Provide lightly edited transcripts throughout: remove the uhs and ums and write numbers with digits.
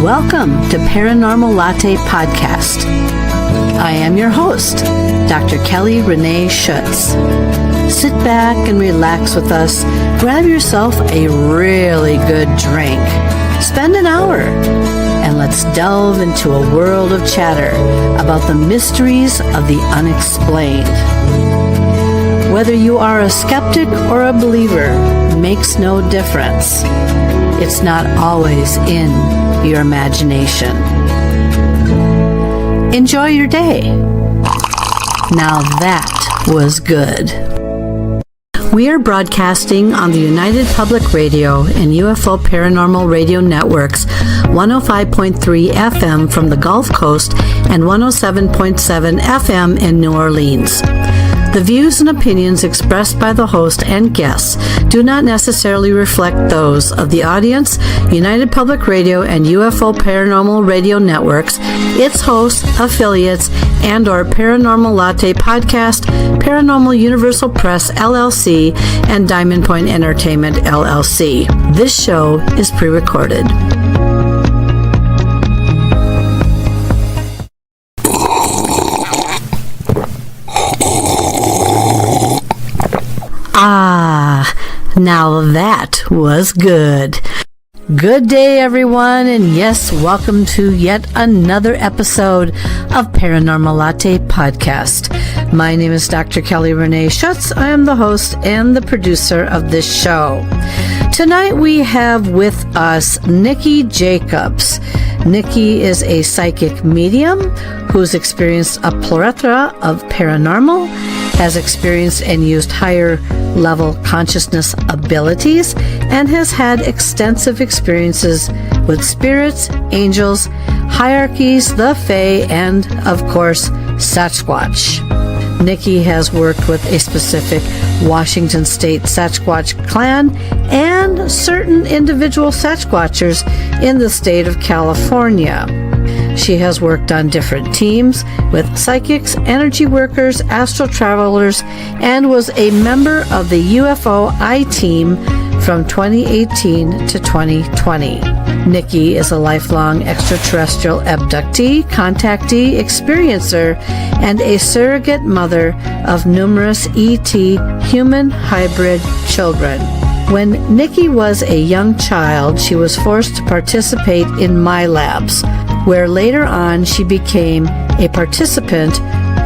Welcome to Paranormal Latte Podcast. I am your host, Dr. Kelly Renee Schutz. Sit back and relax with us. Grab yourself a really good drink. Spend an hour and let's delve into a world of chatter about the mysteries of the unexplained. Whether you are a skeptic or a believer makes no difference. It's not always in your imagination. Enjoy your day. Now that was good. We are broadcasting on the United Public Radio and UFO Paranormal Radio Networks, 105.3 FM from the Gulf Coast and 107.7 FM in New Orleans. The views and opinions expressed by the host and guests do not necessarily reflect those of the audience, United Public Radio and UFO Paranormal Radio Networks, its hosts, affiliates, and or Paranormal Latte Podcast, Paranormal Universal Press LLC, and Diamond Point Entertainment LLC. This show is pre-recorded. Now that was good. Good day, everyone, and yes, welcome to yet another episode of Paranormal Latte Podcast. My name is Dr. Kelly Renee Schutz. I am the host and the producer of this show. Tonight we have with us Nikki Jacobs. Nikki is a psychic medium who's experienced a plethora of paranormal, has experienced and used higher level consciousness abilities, and has had extensive experiences with spirits, angels, hierarchies, the Fae, and, of course, Sasquatch. Nikki has worked with a specific Washington State Sasquatch clan and certain individual Sasquatchers in the state of California. She has worked on different teams with psychics, energy workers, astral travelers, and was a member of the UFO I-Team from 2018 to 2020. Nikki is a lifelong extraterrestrial abductee, contactee, experiencer, and a surrogate mother of numerous ET human hybrid children. When Nikki was a young child, she was forced to participate in MiLabs, where later on she became a participant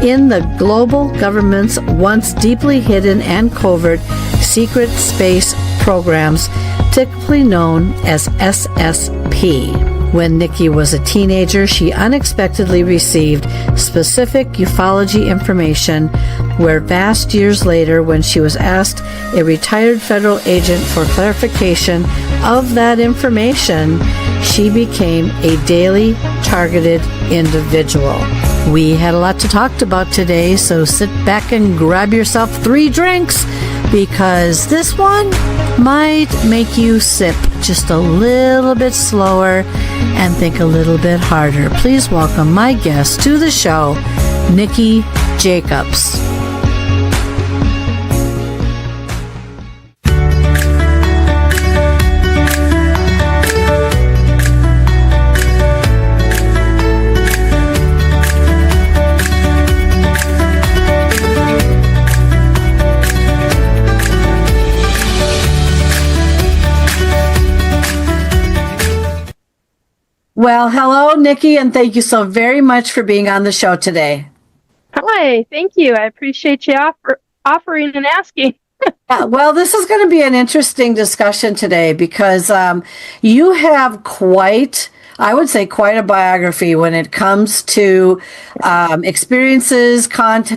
in the global government's once deeply hidden and covert secret space programs, typically known as SSP. When Nikki was a teenager, she unexpectedly received specific ufology information, where vast years later, when she was asked a retired federal agent for clarification of that information, she became a daily targeted individual. We had a lot to talk about today, so sit back and grab yourself 3 drinks, because this one might make you sip just a little bit slower and think a little bit harder. Please welcome my guest to the show, Nikki Jacobs. Well, hello, Nikki, and thank you so very much for being on the show today. Hi, thank you. I appreciate you offering and asking. Well, this is going to be an interesting discussion today because you have quite a biography when it comes to experiences,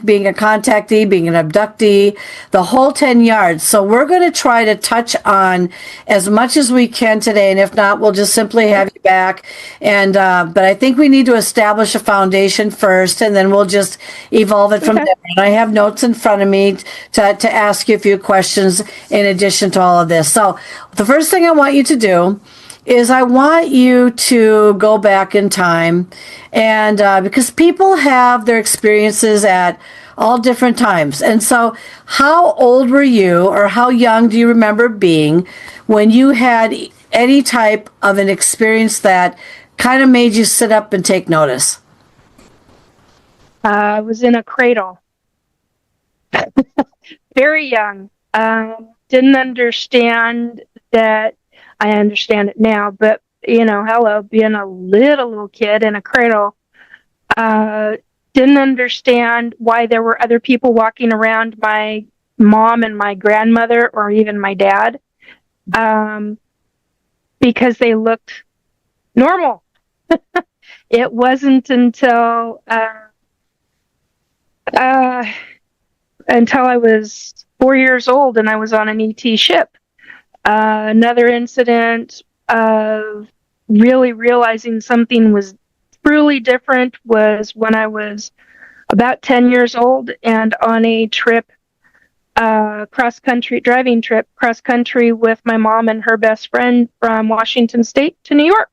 being a contactee, being an abductee, the whole 10 yards. So we're going to try to touch on as much as we can today, and if not, we'll just simply have you back. And but I think we need to establish a foundation first, and then we'll just evolve it from there. And I have notes in front of me to ask you a few questions in addition to all of this. So the first thing I want you to do is I want you to go back in time, and because people have their experiences at all different times. And so how old were you, or how young do you remember being when you had any type of an experience that kind of made you sit up and take notice? I was in a cradle. Very young. Didn't understand that. I understand it now, but hello, being a little kid in a cradle. Didn't understand why there were other people walking around my mom and my grandmother, or even my dad, because they looked normal. It wasn't until I was 4 years old and I was on an ET ship. Another incident of really realizing something was truly different was when I was about 10 years old and on a trip, driving trip cross country with my mom and her best friend from Washington State to New York.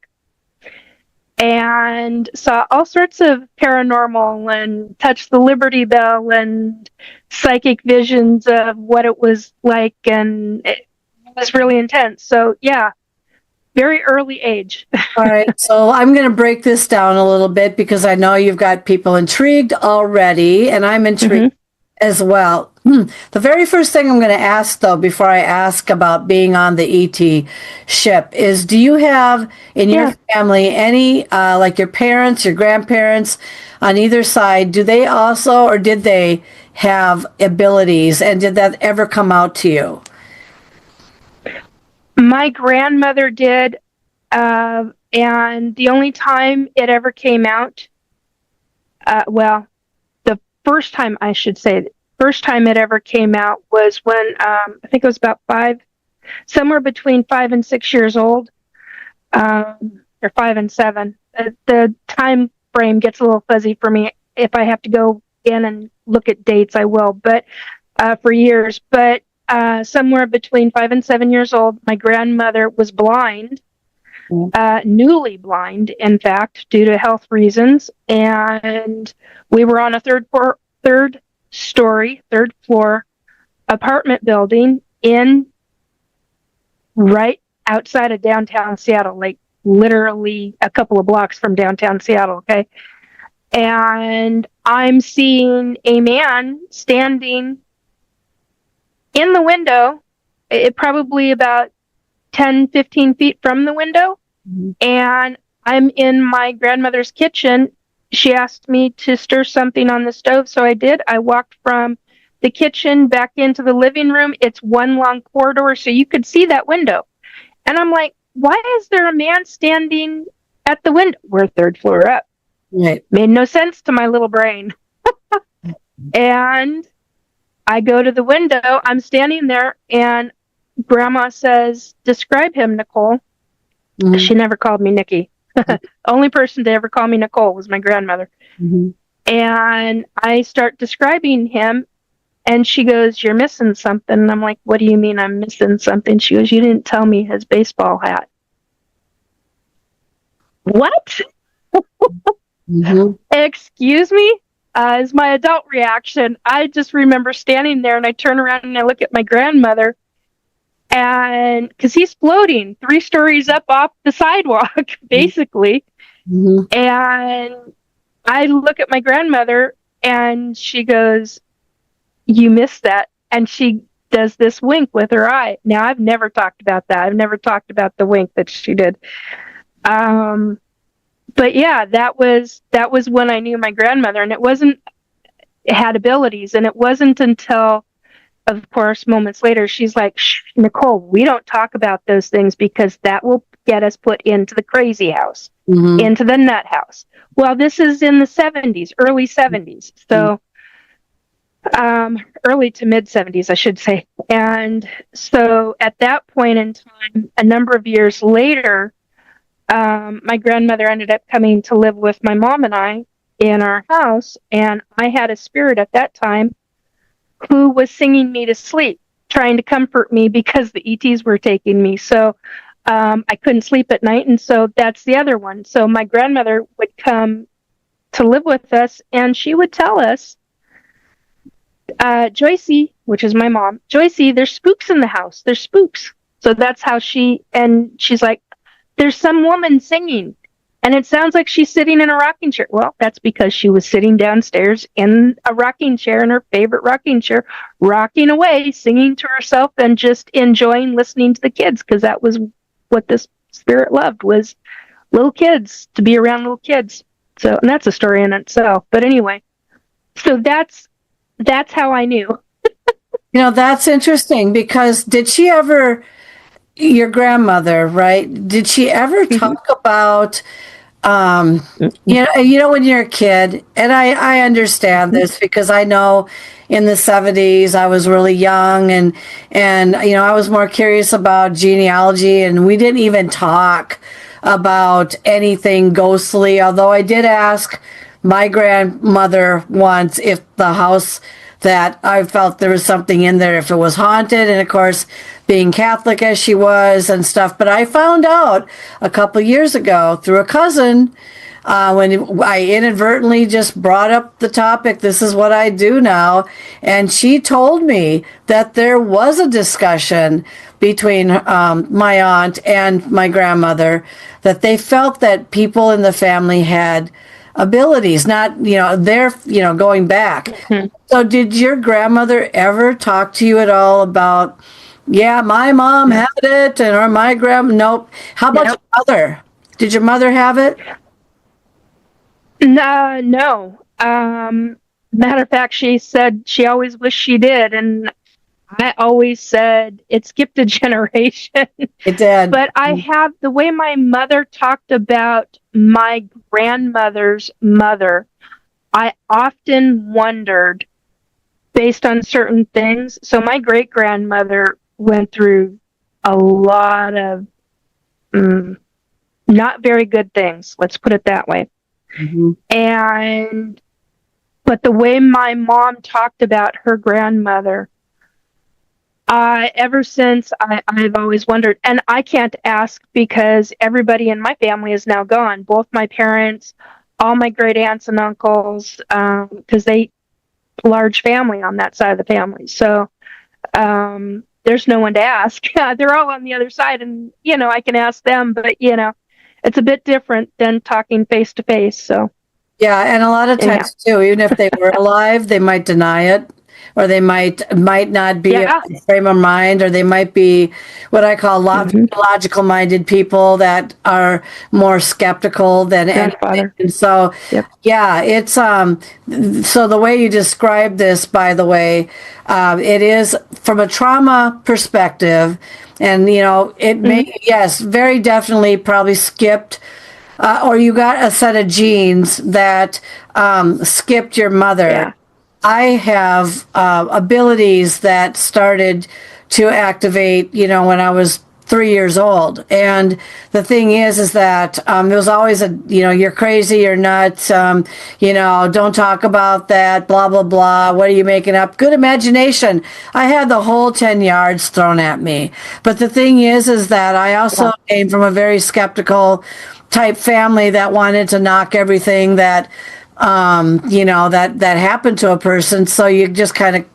And saw all sorts of paranormal and touched the Liberty Bell and psychic visions of what it was like, and it was really intense. So yeah, very early age. All right, so I'm going to break this down a little bit because I know you've got people intrigued already, and I'm intrigued as well. The very first thing I'm going to ask, though, before I ask about being on the ET ship, is do you have in your family any, like your parents, your grandparents on either side, do they also, or did they have abilities, and did that ever come out to you? My grandmother did, and the only time it ever came out, the first time it ever came out was when I think it was about somewhere between 5 and 6 years old, or 5 and 7. The time frame gets a little fuzzy for me. If I have to go in and look at dates, I will. But for years, but somewhere between 5 and 7 years old, my grandmother was blind. Newly blind, in fact, due to health reasons, and we were on a third floor apartment building right outside of downtown Seattle, like literally a couple of blocks from downtown Seattle. Okay, and I'm seeing a man standing in the window, probably about 10, 15 feet from the window. And I'm in my grandmother's kitchen. She asked me to stir something on the stove, so I did. I walked from the kitchen back into the living room. It's one long corridor, so you could see that window. And I'm like, why is there a man standing at the window? We're third floor up. Right. Made no sense to my little brain. And I go to the window. I'm standing there, and Grandma says, "Describe him, Nicole." She never called me Nikki. Only person to ever call me Nicole was my grandmother. And I start describing him, and she goes, "You're missing something." And I'm like, "What do you mean I'm missing something?" She goes, "You didn't tell me his baseball hat." What? Excuse me? Is my adult reaction. I just remember standing there, and I turn around and I look at my grandmother, and because he's floating 3 stories up off the sidewalk, basically. And I look at my grandmother, and she goes, "You missed that." And she does this wink with her eye. Now, I've never talked about that. I've never talked about the wink that she did. But yeah, that was when I knew my grandmother, and it had abilities. And it wasn't until, of course, moments later, she's like, "Shh, Nicole, we don't talk about those things because that will get us put into the crazy house, into the nut house." Well, this is in the 70s, early 70s. So, early to mid 70s, I should say. And so at that point in time, a number of years later, my grandmother ended up coming to live with my mom and I in our house. And I had a spirit at that time who was singing me to sleep, trying to comfort me because the ETs were taking me. So I couldn't sleep at night. And so that's the other one. So my grandmother would come to live with us, and she would tell us, "Joycey," which is my mom, "Joycey, there's spooks in the house. There's spooks." So that's how she's like, "There's some woman singing." And it sounds like she's sitting in a rocking chair. Well, that's because she was sitting downstairs in a rocking chair, in her favorite rocking chair, rocking away, singing to herself and just enjoying listening to the kids, because that was what this spirit loved, was little kids, to be around little kids. So, and that's a story in itself. But anyway, so that's how I knew. That's interesting, because did she ever, your grandmother, right? Did she ever talk about, when you're a kid, and I understand this because I know in the 70s I was really young, and I was more curious about genealogy, and we didn't even talk about anything ghostly, although I did ask my grandmother once if the house that I felt there was something in there, if it was haunted, and of course, being Catholic as she was and stuff. But I found out a couple years ago through a cousin, when I inadvertently just brought up the topic, this is what I do now, and she told me that there was a discussion between my aunt and my grandmother, that they felt that people in the family had abilities, not, they're, going back. Mm-hmm. So did your grandmother ever talk to you at all about, yeah, my mom had it, or my nope. How about your mother? Did your mother have it? No. Matter of fact, she said she always wished she did, and I always said it skipped a generation. It did. But I have, the way my mother talked about my grandmother's mother, I often wondered, based on certain things. So my great-grandmother went through a lot of not very good things, let's put it that way. Mm-hmm. But the way my mom talked about her grandmother, ever since, I've always wondered, and I can't ask because everybody in my family is now gone. Both my parents, all my great aunts and uncles, because they large family on that side of the family. So there's no one to ask. They're all on the other side, and I can ask them, but it's a bit different than talking face to face. So yeah, and a lot of times too, even if they were alive, they might deny it, or they might not be in a frame of mind, or they might be what I call logical minded people that are more skeptical than anything. And so it's so the way you describe this, by the way, it is from a trauma perspective, and it may very definitely probably skipped, or you got a set of genes that skipped your mother. Yeah. I have abilities that started to activate, when I was 3 years old. And the thing is that there was always you're crazy, you're nuts, don't talk about that, blah, blah, blah. What are you making up? Good imagination. I had the whole 10 yards thrown at me. But the thing is that I also came from a very skeptical type family that wanted to knock everything that that happened to a person. So you just kind of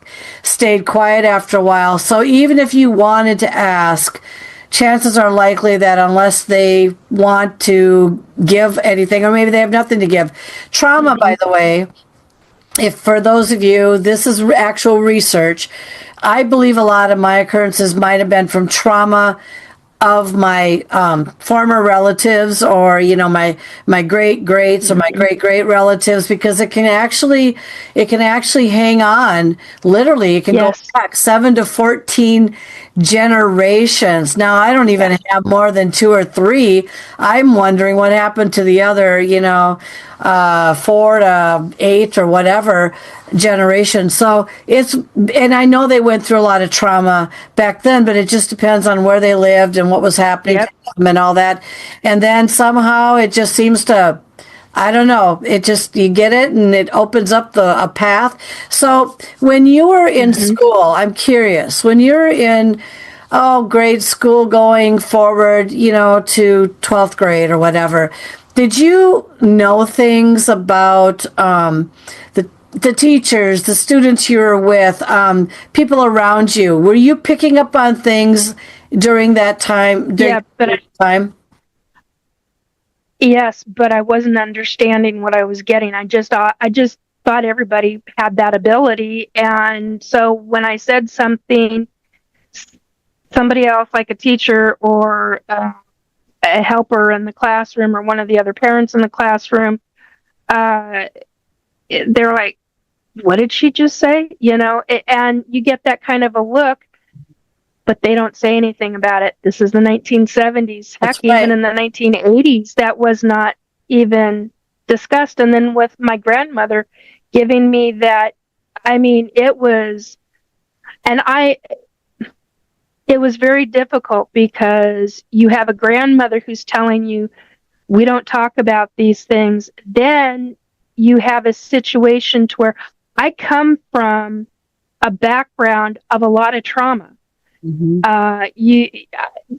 stayed quiet after a while. So even if you wanted to ask, chances are likely that unless they want to give anything, or maybe they have nothing to give. Trauma, by the way, if for those of you, this is actual research, I believe a lot of my occurrences might have been from trauma of my former relatives, or my great greats, or my great great relatives, because it can actually hang on. Literally, it can go back 7 to 14 generations. Now, I don't even have more than 2 or 3. I'm wondering what happened to the other 4 to 8 or whatever generation. So and I know they went through a lot of trauma back then, but it just depends on where they lived and what was happening to them and all that. And then somehow it just seems to, I don't know, it just, you get it and it opens up a path. So when you were in school, I'm curious, when you're in grade school going forward, to 12th grade or whatever, did you know things about the teachers, the students you were with, people around you? Were you picking up on things during that time? Yes, but I wasn't understanding what I was getting. I just thought everybody had that ability. And so when I said something, somebody else, like a teacher or a helper in the classroom or one of the other parents in the classroom, uh, they're like, what did she just say? And you get that kind of a look, but they don't say anything about it. This is the 1970s. That's Heck, right. even in the 1980s, that was not even discussed. And then with my grandmother giving me that, I mean, it was, and it was very difficult because you have a grandmother who's telling you, we don't talk about these things. Then you have a situation to where I come from a background of a lot of trauma. You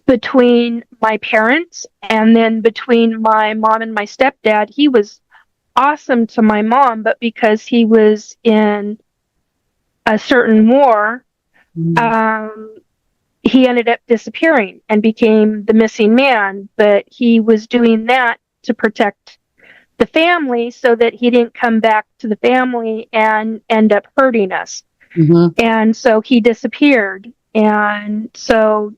between my parents and then between my mom and my stepdad, he was awesome to my mom, but because he was in a certain war, he ended up disappearing and became the missing man. But he was doing that to protect the family so that he didn't come back to the family and end up hurting us. And so he disappeared. And so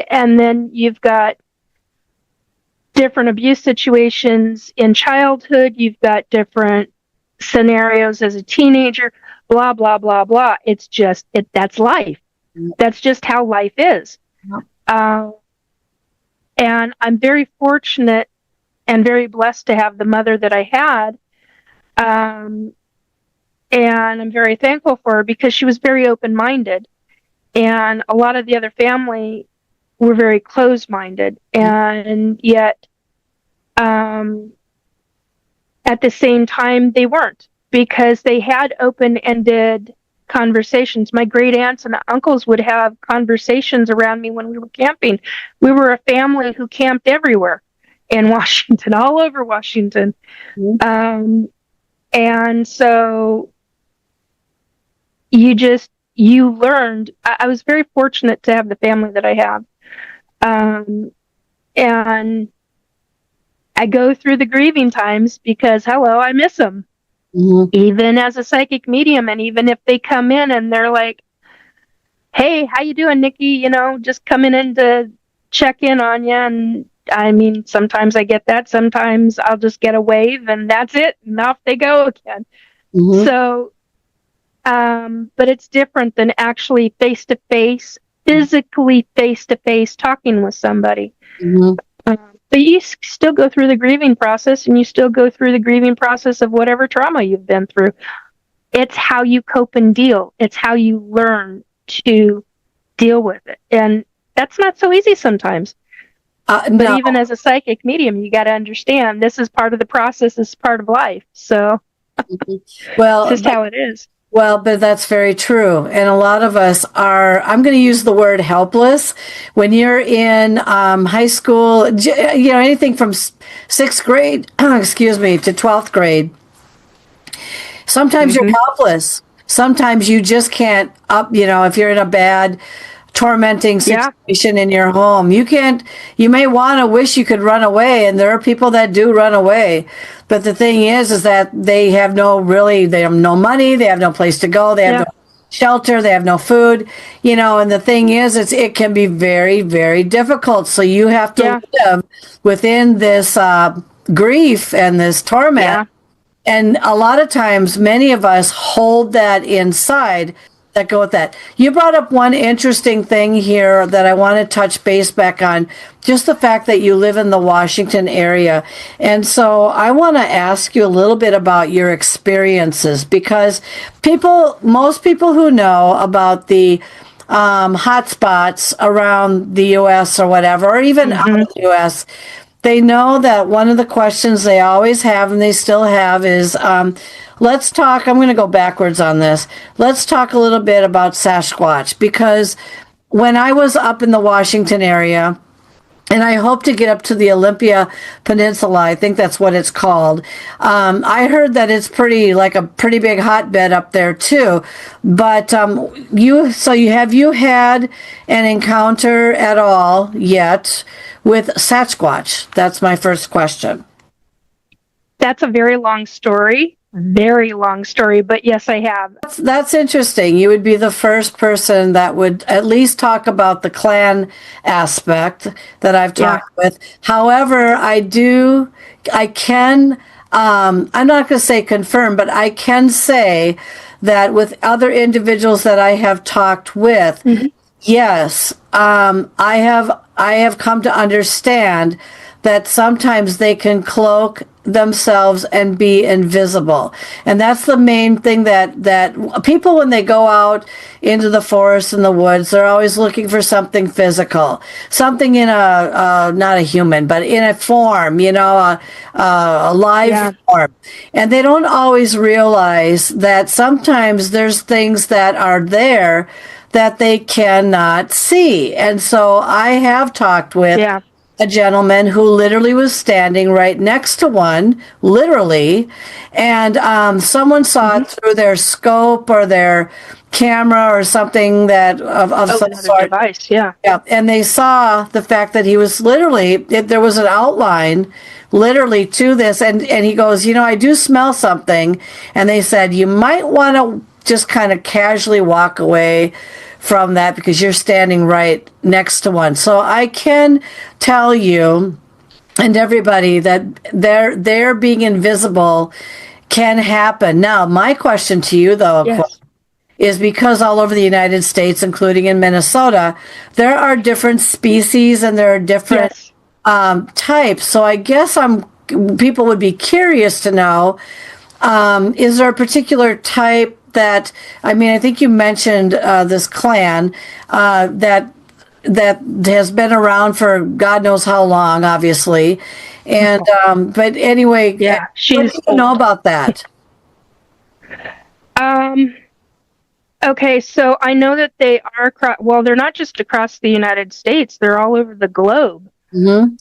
and then you've got different abuse situations in childhood. You've got different scenarios as a teenager, blah, blah, blah, blah. It's just, that's life. That's just how life is. And I'm very fortunate and very blessed to have the mother that I had. And I'm very thankful for her because she was very open-minded. And a lot of the other family were very closed-minded. And yet, at the same time, they weren't, because they had open-ended conversations. My great aunts and uncles would have conversations around me when we were camping. We were a family who camped everywhere in Washington, all over Washington. And so you learned. I was very fortunate to have the family that I have. And I go through the grieving times because, hello, I miss them. Even as a psychic medium, and even if they come in and they're like, hey, how you doing, Nikki? Just coming in to check in on you. And I mean, sometimes I get that. Sometimes I'll just get a wave and that's it. And off they go again. So, but it's different than actually face-to-face, physically face-to-face talking with somebody. But you still go through the grieving process, and you still go through the grieving process of whatever trauma you've been through. It's how you cope and deal. It's how you learn to deal with it. And that's not so easy sometimes. But No. even as a psychic medium, you got to understand this is part of the process. This is part of life. So Well, it's just how it is. Well, but that's very true. And a lot of us are, I'm going to use the word helpless. When you're in high school, anything from sixth grade, excuse me, to 12th grade, sometimes you're helpless. Sometimes you just can't if you're in a bad, tormenting situation in your home, you may want to wish you could run away. And there are people that do run away. But the thing is that they have no money, they have no place to go, they have no shelter, they have no food, and the thing is, it can be very, very difficult. So you have to live within this grief and this torment. And a lot of times, many of us hold that inside that go with that. You brought up one interesting thing here that I want to touch base back on, just the fact that you live in the Washington area. And so I want to ask you a little bit about your experiences, because most people who know about the hot spots around the U.S. or whatever, or even out of the U.S., they know that one of the questions they always have, and they still have, is let's talk. I'm going to go backwards on this. Let's talk a little bit about Sasquatch, because when I was up in the Washington area, And I hope to get up to the Olympia Peninsula. I think that's what it's called. I heard that it's like a pretty big hotbed up there too. But have you had an encounter at all yet with Sasquatch? That's my first question. That's a very long story. Very long story, but yes, I have. That's interesting. You would be the first person that would at least talk about the clan aspect that I've talked with. However, I'm not going to say confirm, but I can say that with other individuals that I have talked with, yes, I have come to understand that sometimes they can cloak themselves and be invisible. And that's the main thing that people, when they go out into the forest and the woods, they're always looking for something physical, something in not a human, but in a form, a live form. And they don't always realize that sometimes there's things that are there that they cannot see. And so I have talked with a gentleman who literally was standing right next to one, literally, and someone saw it through their scope or their camera or something that of some sort. Device, and they saw the fact that he was literally, there was an outline literally to this, and he goes, I do smell something, and they said, you might want to just kind of casually walk away from that because you're standing right next to one. So I can tell you and everybody that their being invisible can happen. Now, my question to you, though, of course, is because all over the United States, including in Minnesota, there are different species and there are different types. So I guess people would be curious to know, is there a particular type that, I think you mentioned this clan that has been around for God knows how long, obviously. And but anyway, what do you know about that? Okay, so I know that they are, they're not just across the United States, they're all over the globe. In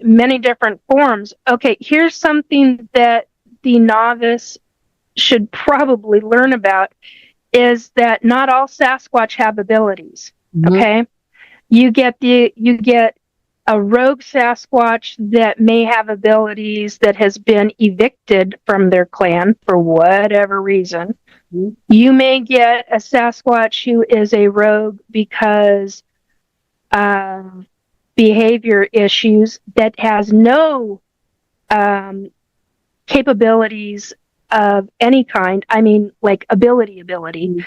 many different forms. Okay, here's something that the novice should probably learn about, is that not all Sasquatch have abilities. Okay, you get a rogue Sasquatch that may have abilities that has been evicted from their clan for whatever reason. You may get a Sasquatch who is a rogue because of behavior issues, that has no capabilities of any kind. Like ability.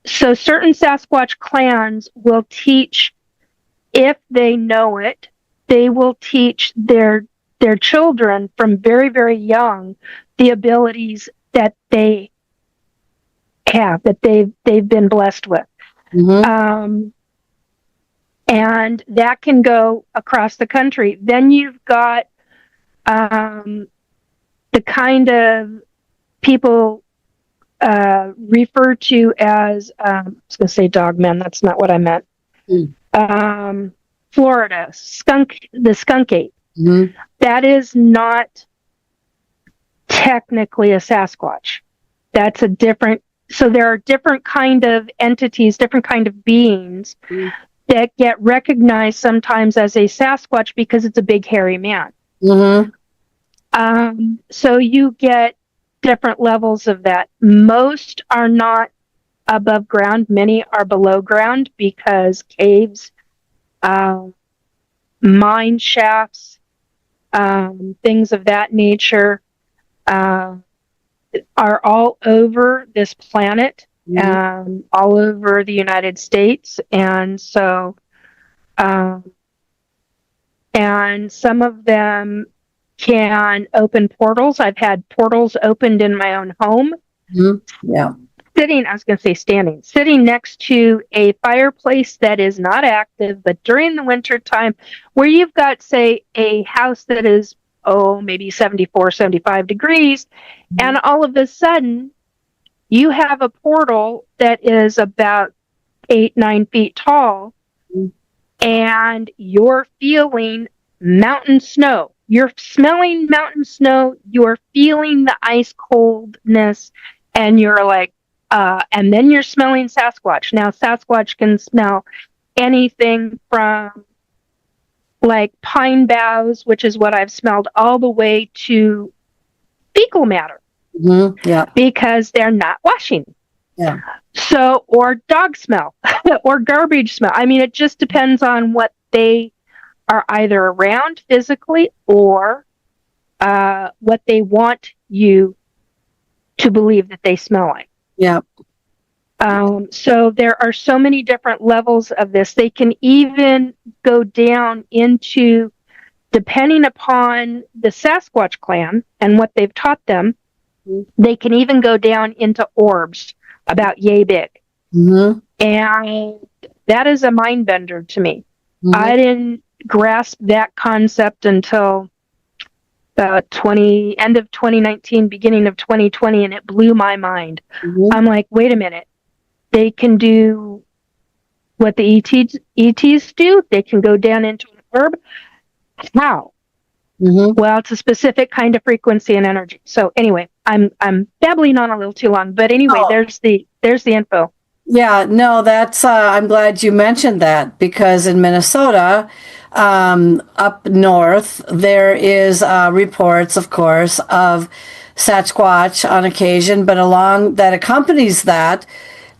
So certain Sasquatch clans will teach, if they know it, they will teach their children from very, very young the abilities that they have, that they've been blessed with. And that can go across the country. Then you've got the kind of people refer to as, I was going to say dogmen, that's not what I meant. Florida, the skunk ape. That is not technically a Sasquatch. That's a different, so there are different kind of entities, different kind of beings that get recognized sometimes as a Sasquatch because it's a big hairy man. So you get different levels of that. Most are not above ground. Many are below ground because caves, mine shafts, things of that nature are all over this planet, all over the United States. And so, and some of them can open portals. I've had portals opened in my own home. Sitting next to a fireplace that is not active, but during the winter time, where you've got, say, a house that is, maybe 74, 75 degrees, and all of a sudden, you have a portal that is about 8-9 feet tall, and you're feeling mountain snow. You're smelling mountain snow, you're feeling the ice coldness, and you're like, and then you're smelling Sasquatch. Now, Sasquatch can smell anything from like pine boughs, which is what I've smelled, all the way to fecal matter. Yeah. Because they're not washing. Yeah. So, or dog smell or garbage smell. I mean, it just depends on what they are either around physically or what they want you to believe that they smell like. Yeah. So there are so many different levels of this. They can even go down into, depending upon the Sasquatch clan and what they've taught them, they can even go down into orbs about yay big. Mm-hmm. And that is a mind bender to me. Mm-hmm. I didn't grasp that concept until end of 2019, beginning of 2020, and it blew my mind. Mm-hmm. I'm like, wait a minute. They can do what the ETs do. They can go down into an orb. How? Mm-hmm. Well, it's a specific kind of frequency and energy. So anyway, I'm babbling on a little too long, but anyway, there's the info. Yeah, no, that's I'm glad you mentioned that, because in Minnesota, up north, there is reports, of course, of Sasquatch on occasion, but along that accompanies that,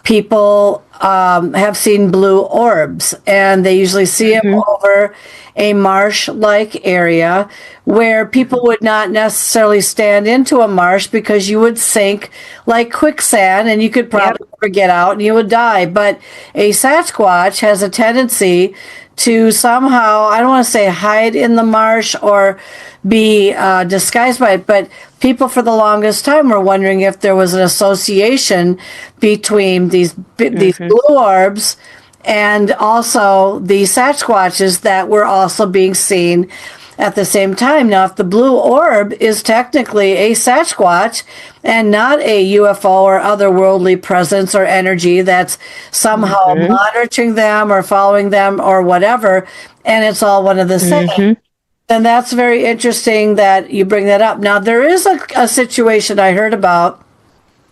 people have seen blue orbs, and they usually see them over a marsh-like area where people would not necessarily stand into a marsh because you would sink like quicksand and you could probably never get out and you would die. But a Sasquatch has a tendency to somehow, I don't want to say hide in the marsh or be disguised by it, but people for the longest time were wondering if there was an association between these blue orbs and also the Sasquatches that were also being seen at the same time. Now, if the blue orb is technically a Sasquatch and not a UFO or otherworldly presence or energy that's somehow monitoring them or following them or whatever, and it's all one of the same, then that's very interesting that you bring that up. Now, there is a situation I heard about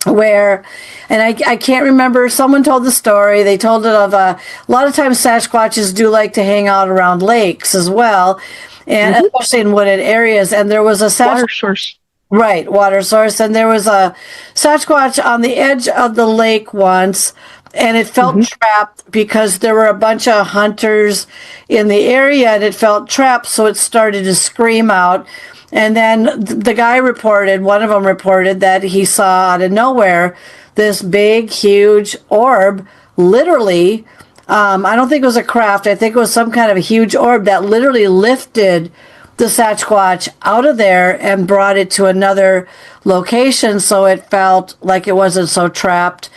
where, and I can't remember, someone told the story, they told it of a lot of times Sasquatches do like to hang out around lakes as well, and especially in wooded areas, and there was a water source. Right, water source, and there was a Sasquatch on the edge of the lake once, and it felt trapped because there were a bunch of hunters in the area, and it felt trapped, so it started to scream out. And then the guy reported, one of them reported that he saw out of nowhere this big, huge orb, literally, I don't think it was a craft, I think it was some kind of a huge orb that literally lifted the Sasquatch out of there and brought it to another location, so it felt like it wasn't so trapped,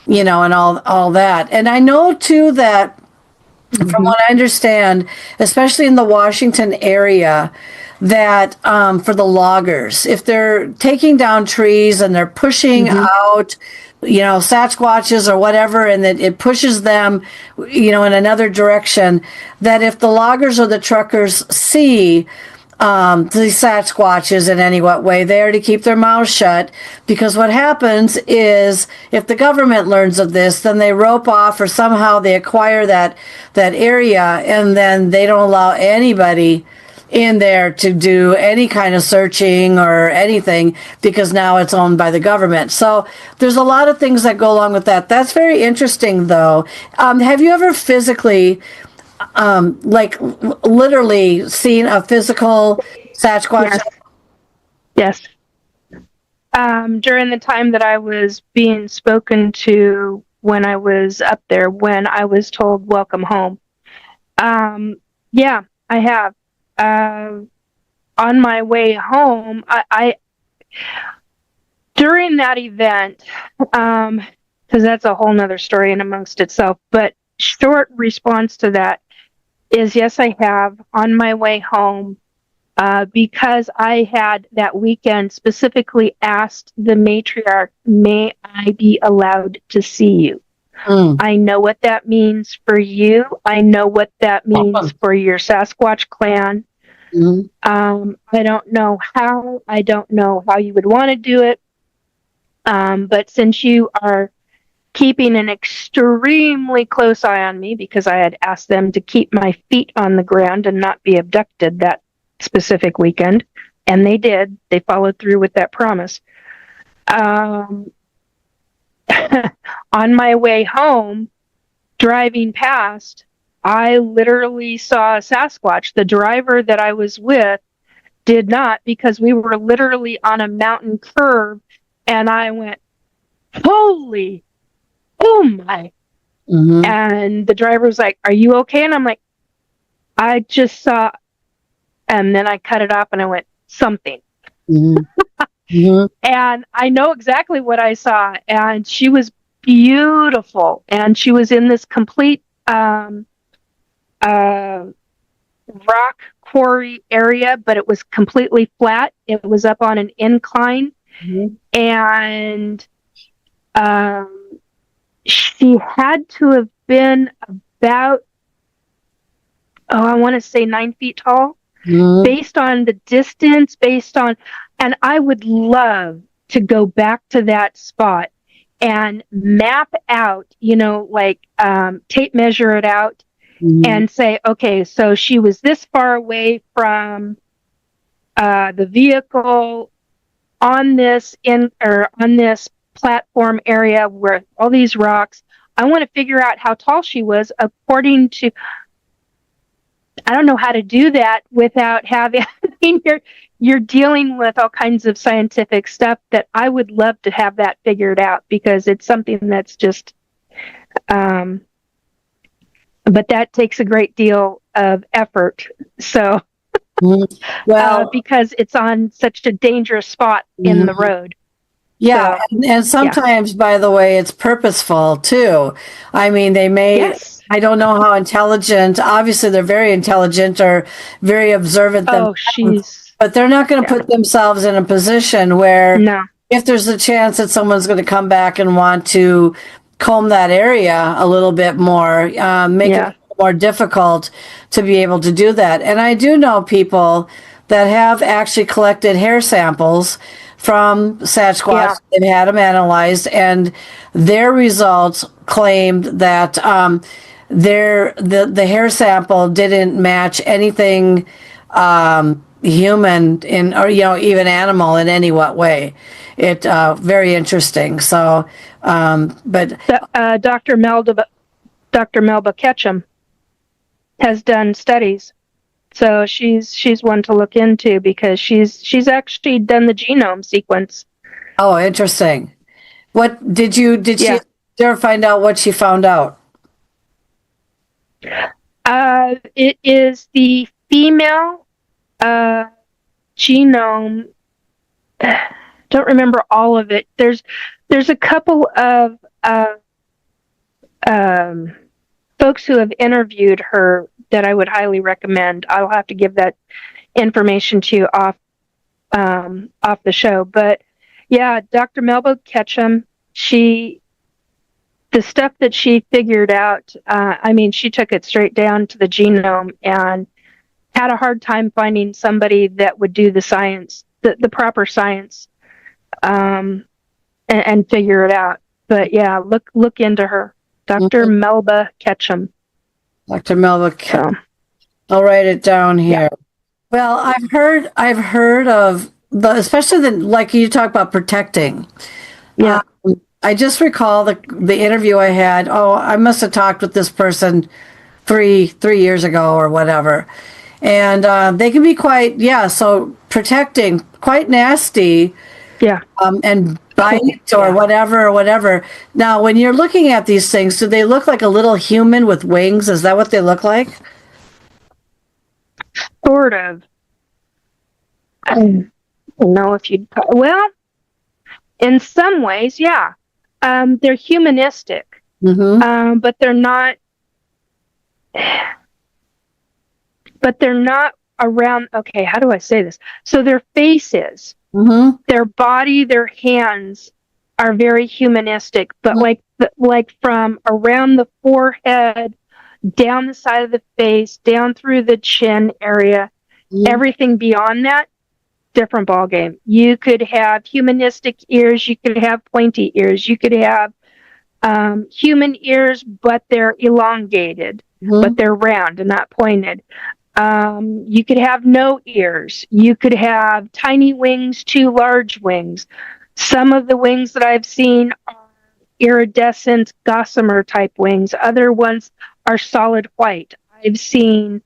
and all that. And I know, too, that from what I understand, especially in the Washington area, that for the loggers, if they're taking down trees and they're pushing out, Sasquatches or whatever, and that it pushes them, in another direction, that if the loggers or the truckers see the Sasquatches in any what way, they are to keep their mouths shut, because what happens is if the government learns of this, then they rope off or somehow they acquire that area, and then they don't allow anybody in there to do any kind of searching or anything, because now it's owned by the government. So there's a lot of things that go along with that. That's very interesting, though. Have you ever physically, literally seen a physical Sasquatch? Yes. During the time that I was being spoken to when I was up there, when I was told, welcome home. Yeah, I have. On my way home, I during that event, because that's a whole nother story in amongst itself, but short response to that is yes, I have on my way home, because I had that weekend specifically asked the matriarch, may I be allowed to see you? Mm. I know what that means for you. I know what that means for your Sasquatch clan. Mm. I don't know how. I don't know how you would want to do it. But since you are keeping an extremely close eye on me, because I had asked them to keep my feet on the ground and not be abducted that specific weekend, and they did. They followed through with that promise. On my way home, driving past, I literally saw a Sasquatch. The driver that I was with did not, because we were literally on a mountain curve, and I went, holy, oh my. Mm-hmm. And the driver was like, are you okay? And I'm like, I just saw, and then I cut it off and I went, something. Mm-hmm. Mm-hmm. And I know exactly what I saw. And she was beautiful. And she was in this complete rock quarry area, but it was completely flat. It was up on an incline. Mm-hmm. And she had to have been about, I want to say 9 feet tall, Mm-hmm. based on the distance, and I would love to go back to that spot and map out, tape measure it out, Mm-hmm. and say, okay, so she was this far away from the vehicle on this platform area where all these rocks. I want to figure out how tall she was according to. I don't know how to do that without having. You're dealing with all kinds of scientific stuff that I would love to have that figured out, because it's something that's just. But that takes a great deal of effort. So. Well, because it's on such a dangerous spot in the road. Yeah, So, and sometimes, by the way, it's purposeful too. I mean, they may, yes. I don't know how intelligent, obviously they're very intelligent or very observant themselves, but they're not going to put themselves in a position where if there's a chance that someone's going to come back and want to comb that area a little bit more, make it more difficult to be able to do that. And I do know people that have actually collected hair samples from Sasquatch. They've had them analyzed, and their results claimed that the hair sample didn't match anything human or even animal in any what way. It very interesting. So, but Dr. Melba Ketchum has done studies. So she's one to look into, because she's actually done the genome sequence. Oh, interesting. What did she ever find out what she found out? It is the female genome. Don't remember all of it. There's a couple of folks who have interviewed her that I would highly recommend. I'll have to give that information to you off the show. But yeah, Dr. Melba Ketchum, the stuff that she figured out, she took it straight down to the genome and had a hard time finding somebody that would do the science, the proper science, and figure it out. But yeah, look into her. Dr. Melba Ketchum. Dr. Melba Ketchum. I'll write it down here. Yeah. Well, I've heard of especially like you talk about protecting. Yeah. I just recall the interview I had. Oh, I must have talked with this person three years ago or whatever. And they can be quite, so protecting, quite nasty. Yeah. And bite or whatever. Now, when you're looking at these things, do they look like a little human with wings? Is that what they look like? Sort of. I don't know if you'd... Well, in some ways, yeah. They're humanistic. Mm-hmm. But they're not... But they're not around... Okay, how do I say this? So their faces... Mm-hmm. Their body, their hands are very humanistic, but like from around the forehead, down the side of the face, down through the chin area, everything beyond that, different ball game. You could have humanistic ears, you could have pointy ears, you could have human ears, but they're elongated, but they're round and not pointed. You could have no ears. You could have tiny wings, too large wings. Some of the wings that I've seen are iridescent gossamer type wings. Other ones are solid white. I've seen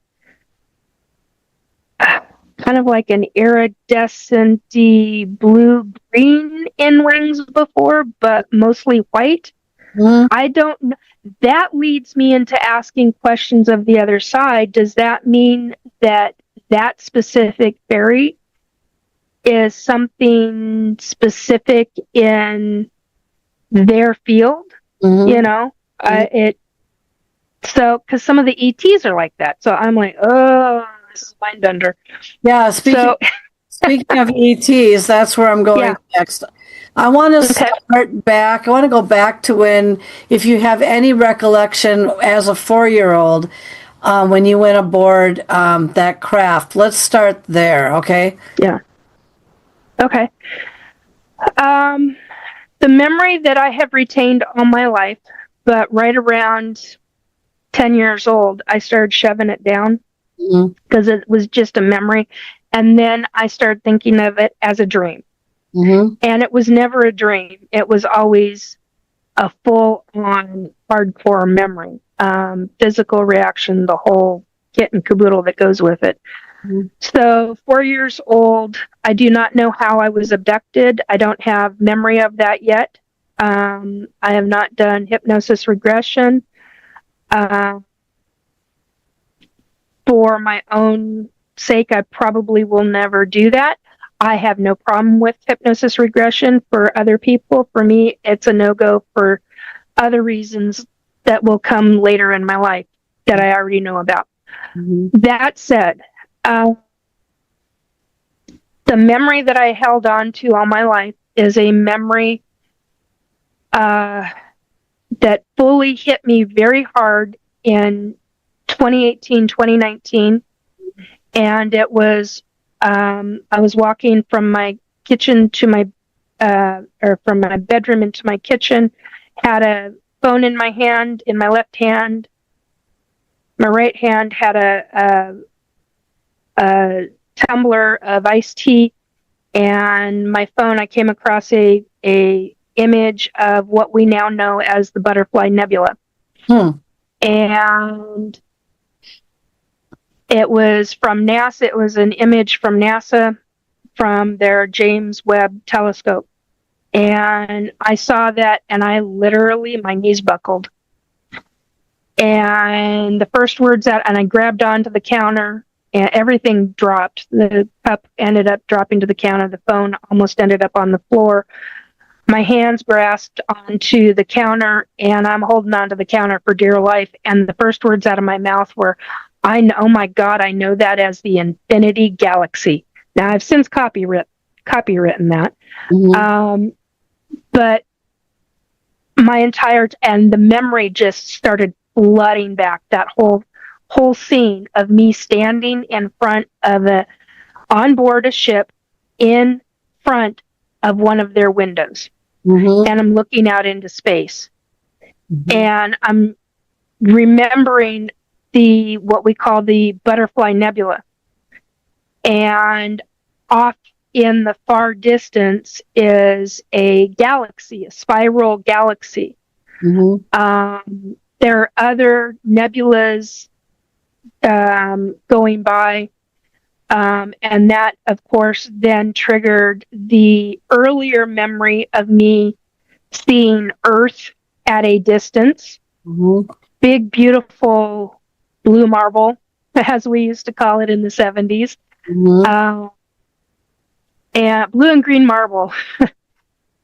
kind of like an iridescent blue-green in wings before, but mostly white. I don't know. That leads me into asking questions of the other side. Does that mean that that specific fairy is something specific in their field? You know, so because some of the ETs are like that. So I'm like, oh, this is mind bender. Yeah. Speaking of ETs, that's where I'm going next. I want to start back. I want to go back to when, if you have any recollection as a 4-year-old, when you went aboard that craft. Let's start there, okay? Yeah. Okay. The memory that I have retained all my life, but right around 10 years old, I started shoving it down because it was just a memory. And then I started thinking of it as a dream. And it was never a dream. It was always a full-on hardcore memory. Physical reaction, the whole kit and caboodle that goes with it. So 4 years old, I do not know how I was abducted. I don't have memory of that yet. I have not done hypnosis regression. For my own sake, I probably will never do that. I have no problem with hypnosis regression for other people. For me, it's a no-go for other reasons that will come later in my life that I already know about. That said, the memory that I held on to all my life is a memory that fully hit me very hard in 2018, 2019. And it was, I was walking from my kitchen to my, or from my bedroom into my kitchen, had a phone in my hand, in my left hand. My right hand had a tumbler of iced tea, and my phone, I came across a image of what we now know as the Butterfly Nebula. And it was from NASA. It was an image from NASA from their James Webb telescope. And I saw that, and I literally, my knees buckled. And the first words out, and I grabbed onto the counter, and everything dropped. The cup ended up dropping to the counter. The phone almost ended up on the floor. My hands grasped onto the counter, and I'm holding onto the counter for dear life. And the first words out of my mouth were, oh my God, I know that as the Infinity Galaxy. Now, I've since copywritten that. But my entire, and the memory just started flooding back, that whole scene of me standing in front of on board a ship in front of one of their windows. And I'm looking out into space. And I'm remembering what we call the Butterfly Nebula. And off in the far distance is a galaxy, a spiral galaxy. There are other nebulas going by. And that, of course, then triggered the earlier memory of me seeing Earth at a distance. Big, beautiful blue marble, as we used to call it in the 70s. And blue and green marble.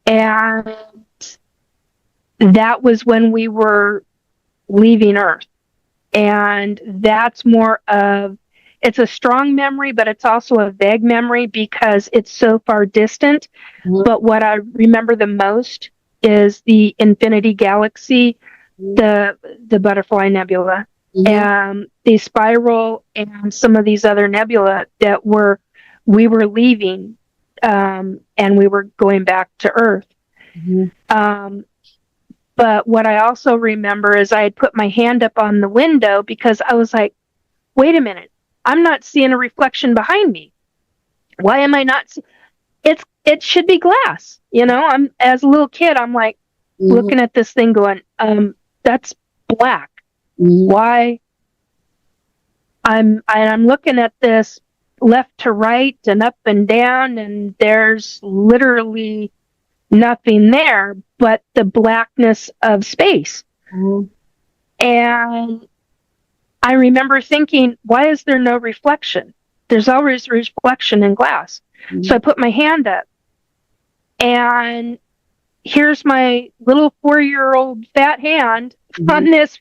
And that was when we were leaving Earth. And that's more of, it's a strong memory, but it's also a vague memory because it's so far distant. But what I remember the most is the Infinity Galaxy, the Butterfly Nebula, the Spiral, and some of these other nebula that we were leaving, and we were going back to Earth. But what I also remember is I had put my hand up on the window because I was like, wait a minute, I'm not seeing a reflection behind me. Why am I not? It should be glass. I'm, as a little kid, I'm like looking at this thing going, that's black. Why? I'm looking at this left to right and up and down, and there's literally nothing there but the blackness of space. And I remember thinking, why is there no reflection? There's always reflection in glass. So I put my hand up, and here's my little 4-year-old fat hand on this,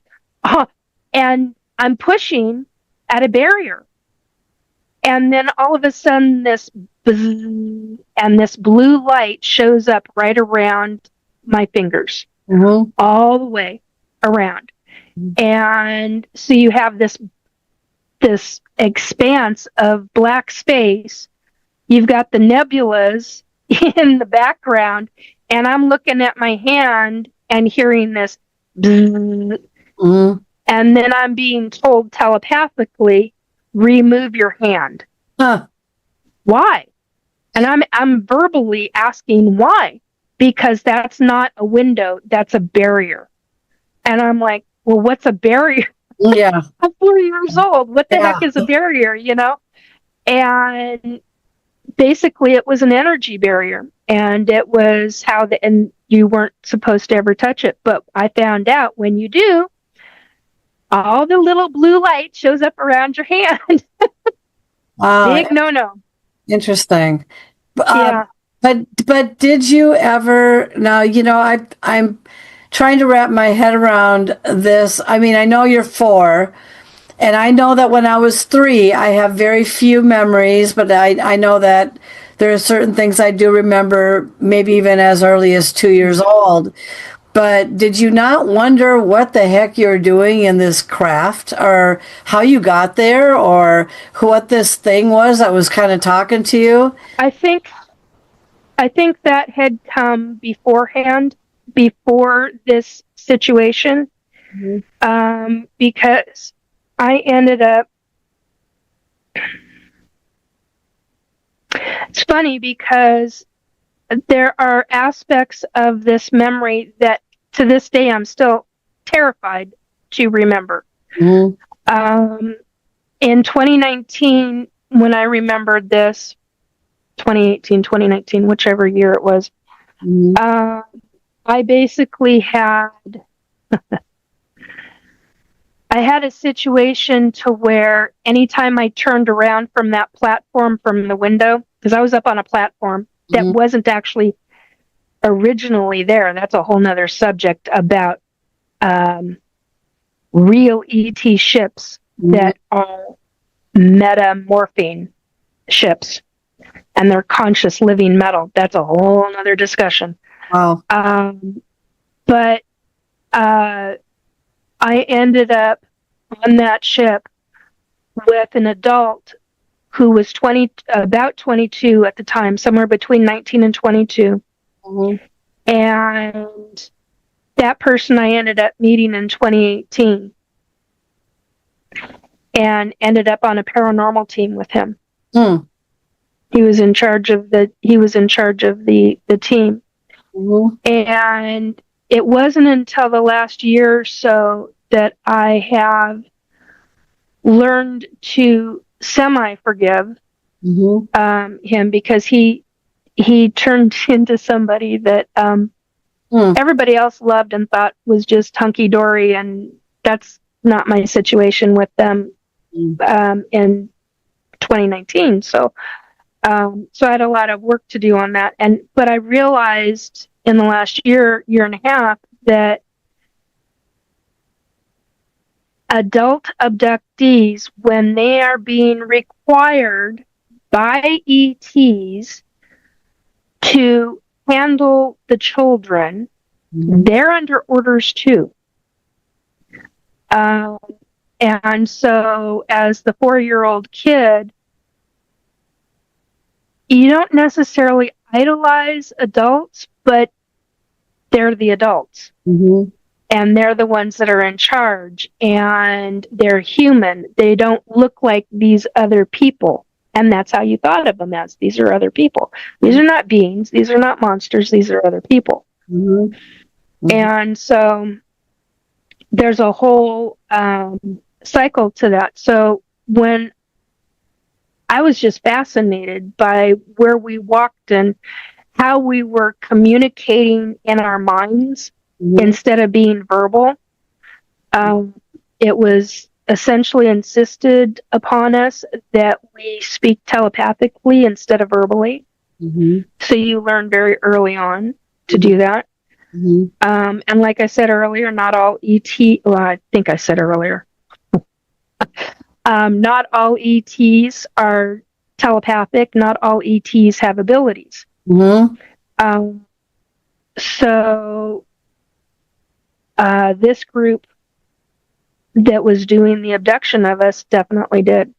and I'm pushing at a barrier. And then all of a sudden this bzzz, and this blue light shows up right around my fingers, all the way around. And so you have this expanse of black space. You've got the nebulas in the background, and I'm looking at my hand and hearing this bzzz, and then I'm being told telepathically, remove your hand. Why? And I'm verbally asking why, because that's not a window, that's a barrier. And I'm like, well, what's a barrier? Yeah. I'm 4 years old. What the heck is a barrier, And basically it was an energy barrier, and it was and you weren't supposed to ever touch it. But I found out when you do, all the little blue light shows up around your hand. Big no-no. Interesting. But did you ever, now, I'm trying to wrap my head around this. I mean, I know you're 4, and I know that when I was 3, I have very few memories, but I know that there are certain things I do remember, maybe even as early as 2 years old. But did you not wonder what the heck you're doing in this craft, or how you got there, or what this thing was that was kind of talking to you? I think that had come beforehand, before this situation, because I ended up. It's funny because there are aspects of this memory that to this day I'm still terrified to remember. In 2019, when I remembered this, 2018, 2019, whichever year it was, I basically had I had a situation to where anytime I turned around from that platform, from the window, because I was up on a platform that wasn't actually originally there. That's a whole nother subject about real ET ships that are metamorphing ships, and they're conscious living metal. That's a whole nother discussion. Wow. But I ended up on that ship with an adult who was about 22 at the time, somewhere between 19 and 22. And that person I ended up meeting in 2018, and ended up on a paranormal team with him. He was in charge of the team. And it wasn't until the last year or so that I have learned to semi-forgive him, because he turned into somebody that everybody else loved and thought was just hunky-dory, and that's not my situation with them in 2019. So I had a lot of work to do on that, but I realized in the last year and a half that adult abductees, when they are being required by ETs to handle the children, They're under orders too. And so as the 4-year-old kid, you don't necessarily idolize adults, but they're the adults. And they're the ones that are in charge, and they're human. They don't look like these other people. And that's how you thought of them as. These are other people. These are not beings. These are not monsters. These are other people. And so there's a whole cycle to that. So when I was just fascinated by where we walked and how we were communicating in our minds instead of being verbal. It was essentially insisted upon us that we speak telepathically instead of verbally. So you learn very early on to do that. And like I said earlier, not all I think I said earlier, not all ETs are telepathic. Not all ETs have abilities. So this group that was doing the abduction of us definitely did.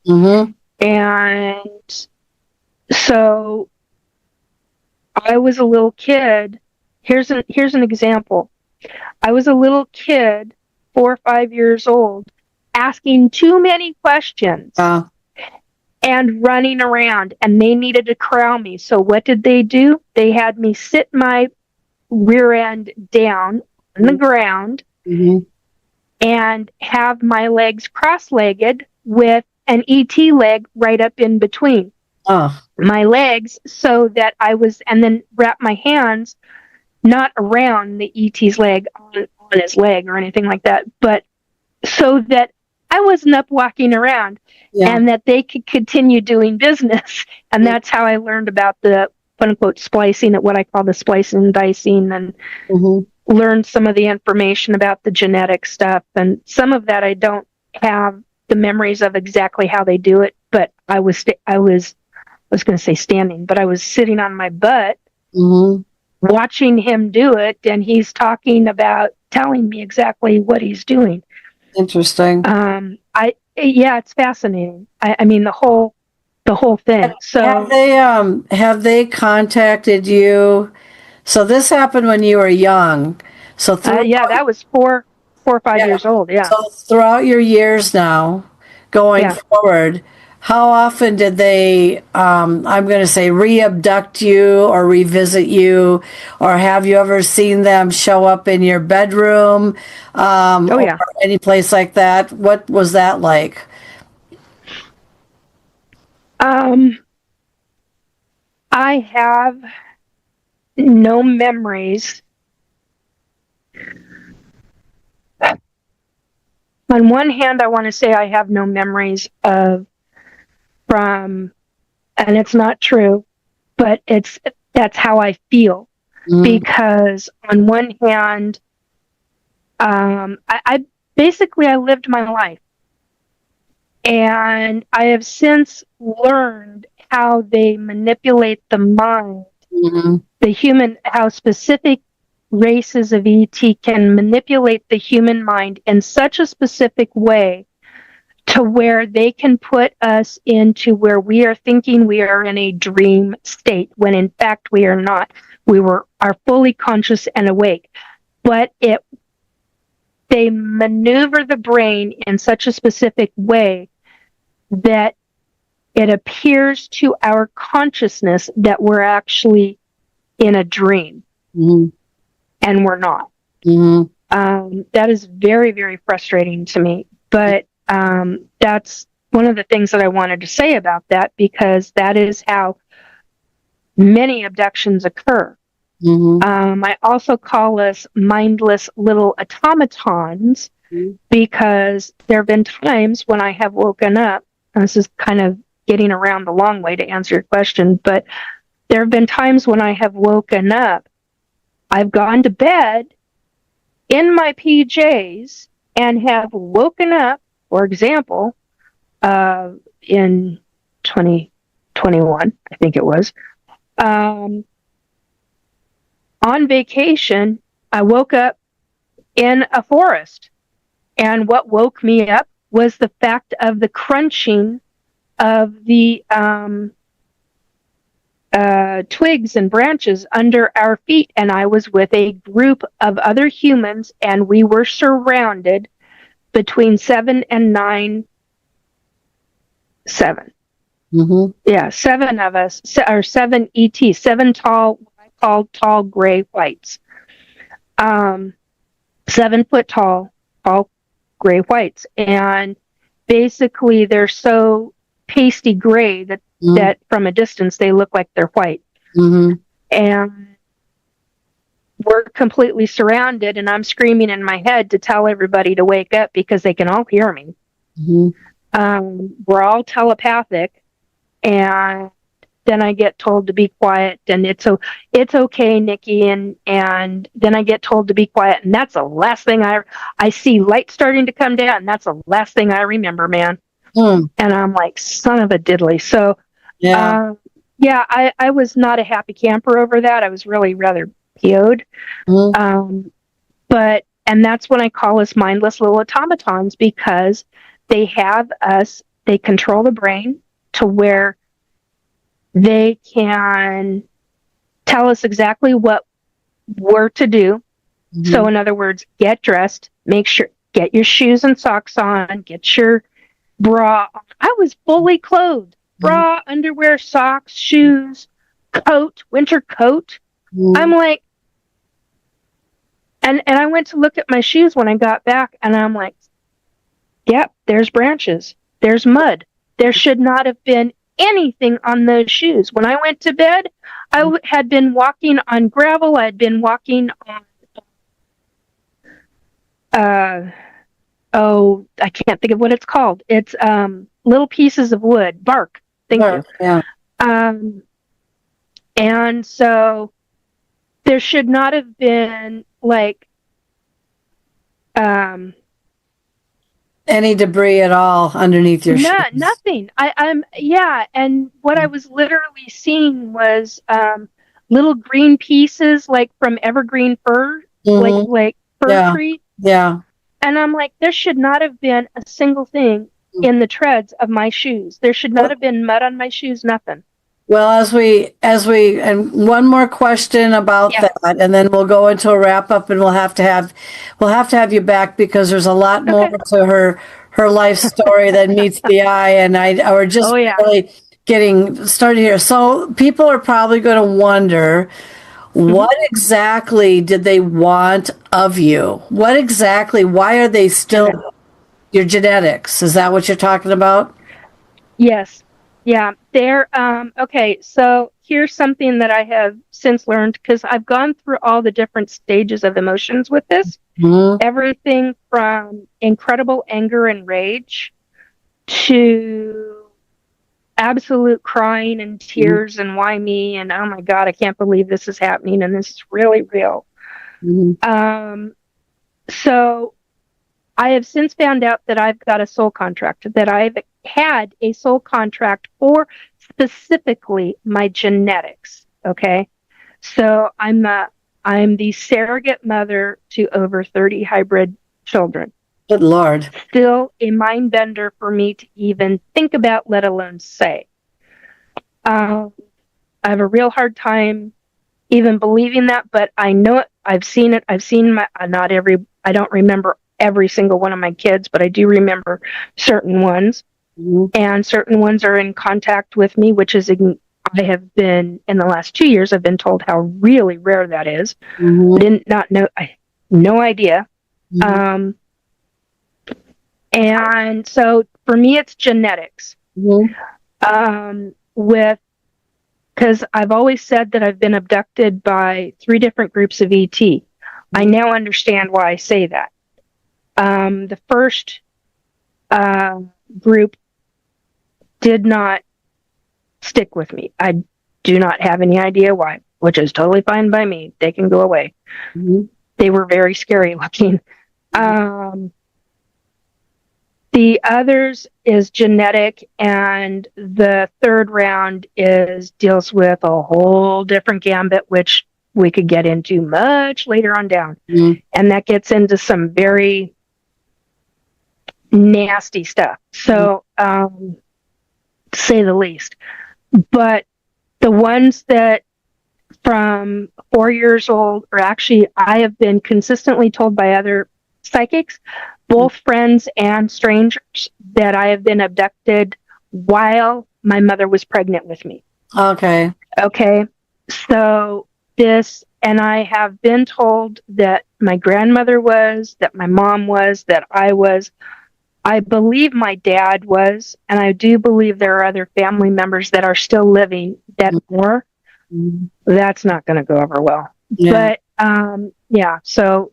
And so I was a little kid. Here's an example. I was a little kid, 4 or 5 years old, asking too many questions and running around, and they needed to corral me. So what did they do? They had me sit my rear end down on the ground and have my legs cross-legged with an ET leg right up in between my legs, so that I was, and then wrap my hands not around the ET's leg, on his leg or anything like that, but so that I wasn't up walking around and that they could continue doing business. And that's how I learned about the quote unquote splicing, what I call the splicing and dicing, and learned some of the information about the genetic stuff. And some of that I don't have the memories of exactly how they do it, but I was going to say standing, but I was sitting on my butt watching him do it, and he's talking about telling me exactly what he's doing. Interesting. It's fascinating. I mean, the whole thing. So have they contacted you? So this happened when you were young. So that was 4 or 5 years old. Yeah. So throughout your years now, going forward, how often did they, I'm going to say, re-abduct you or revisit you? Or have you ever seen them show up in your bedroom? Or any place like that? What was that like? I have no memories. On one hand, I want to say I have no memories from, and it's not true, but that's how I feel. Because on one hand, I basically lived my life, and I have since learned how they manipulate the mind, the human, how specific races of ET can manipulate the human mind in such a specific way to where they can put us into where we are thinking we are in a dream state, when in fact we are not. We are fully conscious and awake, but they maneuver the brain in such a specific way that it appears to our consciousness that we're actually in a dream, and we're not. That is very, very frustrating to me, but that's one of the things that I wanted to say about that, because that is how many abductions occur. I also call us mindless little automatons, because there have been times when I have woken up, and this is kind of getting around the long way to answer your question, but there have been times when I have woken up, I've gone to bed in my PJs and have woken up, for example, in 2021, I think it was, on vacation, I woke up in a forest. And what woke me up was the fact of the crunching of the twigs and branches under our feet. And I was with a group of other humans, and we were surrounded between 7 and 9. 7. Mm-hmm. Yeah, 7 of us, or 7 ET, 7 tall, what I call tall gray whites. 7 foot tall gray whites. And basically they're so pasty gray that, that from a distance they look like they're white. Mm-hmm. And we're completely surrounded, and I'm screaming in my head to tell everybody to wake up because they can all hear me. Mm-hmm. We're all telepathic, and then I get told to be quiet, and it's okay, Nikki, and then I get told to be quiet, and that's the last thing I see light starting to come down, and that's the last thing I remember, man. And I'm like, son of a diddly. So, I was not a happy camper over that. I was really rather PO'd. And that's when I call us mindless little automatons, because they control the brain to where they can tell us exactly what we're to do. Mm-hmm. So in other words, get dressed, get your shoes and socks on, get your bra. I was fully clothed. Bra, underwear, socks, shoes, coat, winter coat. I'm like, and I went to look at my shoes when I got back, and I'm like, yep, there's branches. There's mud. There should not have been anything on those shoes. When I went to bed, I had been walking on gravel. I had been walking on, I can't think of what it's called. It's little pieces of wood, bark. Thank you. Yeah. And so there should not have been like any debris at all underneath your shoes. Nothing. And what I was literally seeing was little green pieces, like from evergreen fir, like fir tree. Yeah. And I'm like, there should not have been a single thing in the treads of my shoes. There should not have been mud on my shoes. Nothing. Well, as we, and one more question about that, and then we'll go into a wrap up, and we'll have to have you back, because there's a lot more to her life story than meets the eye, and we're just really getting started here. So people are probably going to wonder, what exactly did they want of you? What exactly? Why are they still your genetics? Is that what you're talking about? Yes. Yeah, they're okay. So here's something that I have since learned, because I've gone through all the different stages of emotions with this. Everything from incredible anger and rage to absolute crying and tears and why me, and oh my God, I can't believe this is happening, and this is really real. So I have since found out that I've got a soul contract, that I've had a soul contract for specifically my genetics. Okay. So I'm the surrogate mother to over 30 hybrid children. Good Lord. Still a mind bender for me to even think about, let alone say. I have a real hard time even believing that, but I know it. I've seen it. I've seen I don't remember every single one of my kids, but I do remember certain ones. And certain ones are in contact with me, which is, I have been, in the last 2 years, I've been told how really rare that is. I did not know, I had no idea. And so for me, it's genetics. Because I've always said that I've been abducted by 3 different groups of ET. I now understand why I say that. The first group did not stick with me. I do not have any idea why, which is totally fine by me. They can go away. They were very scary looking. The others is genetic, and the third round deals with a whole different gambit, which we could get into much later on down. And that gets into some very nasty stuff. So, to say the least. But the ones that from 4 years old, or actually I have been consistently told by other psychics, both friends and strangers, that I have been abducted while my mother was pregnant with me. Okay. So this, and I have been told that my grandmother was, that my mom was, that I was. I believe my dad was, and I do believe there are other family members that are still living that were. That's not going to go over well. But, so,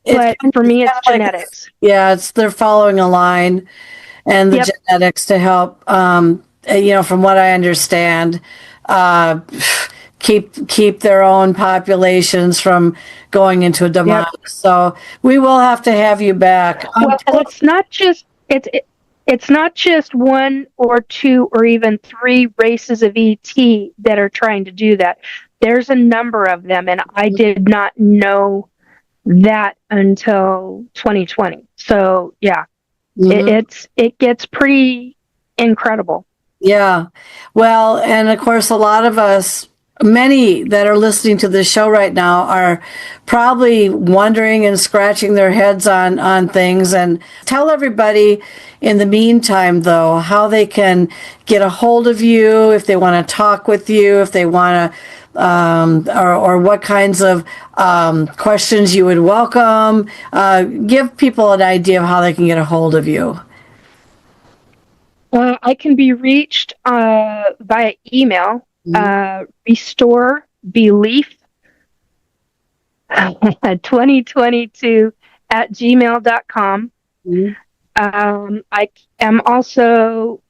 but for me, it's genetics. They're following a line, and the genetics to help, from what I understand, keep their own populations from going into a demise. So we will have to have you back. Well, it's not just it's not just one or two or even three races of ET that are trying to do that. There's a number of them, and I did not know that until 2020. So it gets pretty incredible. Yeah. Well, and of course, a lot of us, many that are listening to this show right now, are probably wondering and scratching their heads on things. And tell everybody in the meantime, though, how they can get a hold of you, if they want to talk with you, if they want to, or what kinds of questions you would welcome. Give people an idea of how they can get a hold of you. I can be reached via email. Restore Belief 2022 at gmail.com. I am also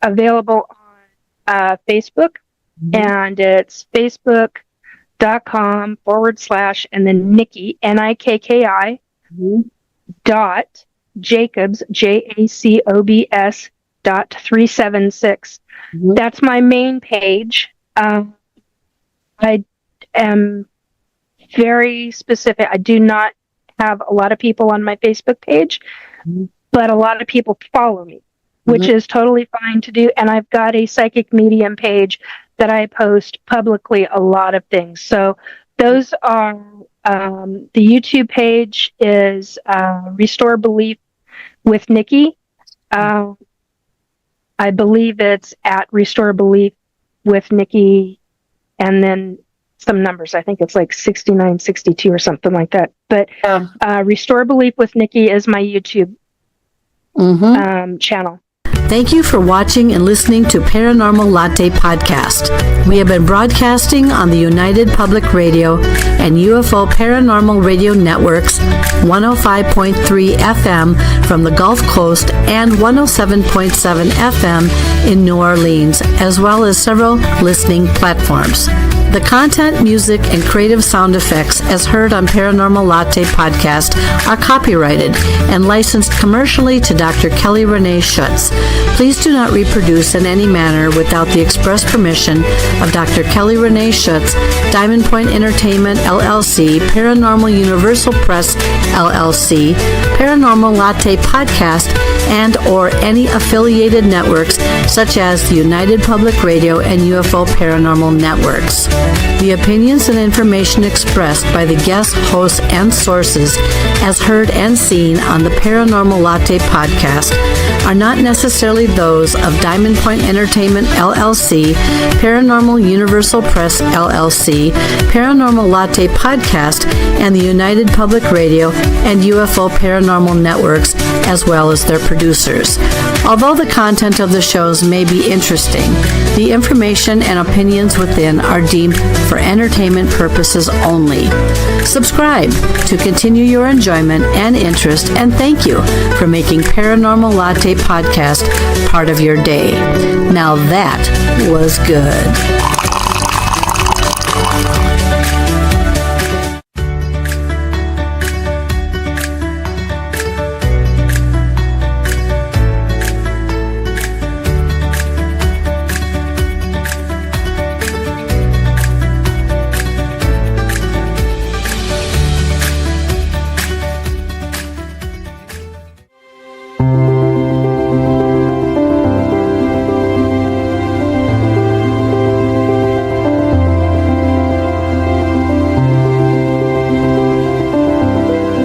available on Facebook, and it's facebook.com / and then Nikki, Nikki, dot Jacobs, JACOBS .376. That's my main page. I am very specific. I do not have a lot of people on my Facebook page, but a lot of people follow me, which is totally fine to do. And I've got a psychic medium page that I post publicly a lot of things. So those are, the YouTube page is Restore Belief with Nikki. I believe it's at Restore Belief with Nikki, and then some numbers. I think it's like 6962 or something like that. But Restore Belief with Nikki is my YouTube channel. Thank you for watching and listening to Paranormal Latte Podcast. We have been broadcasting on the United Public Radio and UFO Paranormal Radio Networks, 105.3 FM from the Gulf Coast and 107.7 FM in New Orleans, as well as several listening platforms. The content, music, and creative sound effects as heard on Paranormal Latte Podcast are copyrighted and licensed commercially to Dr. Kelly Renee Schutz. Please do not reproduce in any manner without the express permission of Dr. Kelly Renee Schutz, Diamond Point Entertainment, LLC, Paranormal Universal Press, LLC, Paranormal Latte Podcast, and or any affiliated networks such as the United Public Radio and UFO Paranormal Networks. The opinions and information expressed by the guests, hosts, and sources as heard and seen on the Paranormal Latte Podcast are not necessarily those of Diamond Point Entertainment, LLC, Paranormal Universal Press, LLC, Paranormal Latte Podcast, and the United Public Radio and UFO Paranormal Networks, as well as their producers. Although the content of the shows may be interesting, the information and opinions within are deemed for entertainment purposes only. Subscribe to continue your enjoyment and interest, and thank you for making Paranormal Latte Podcast part of your day. Now that was good.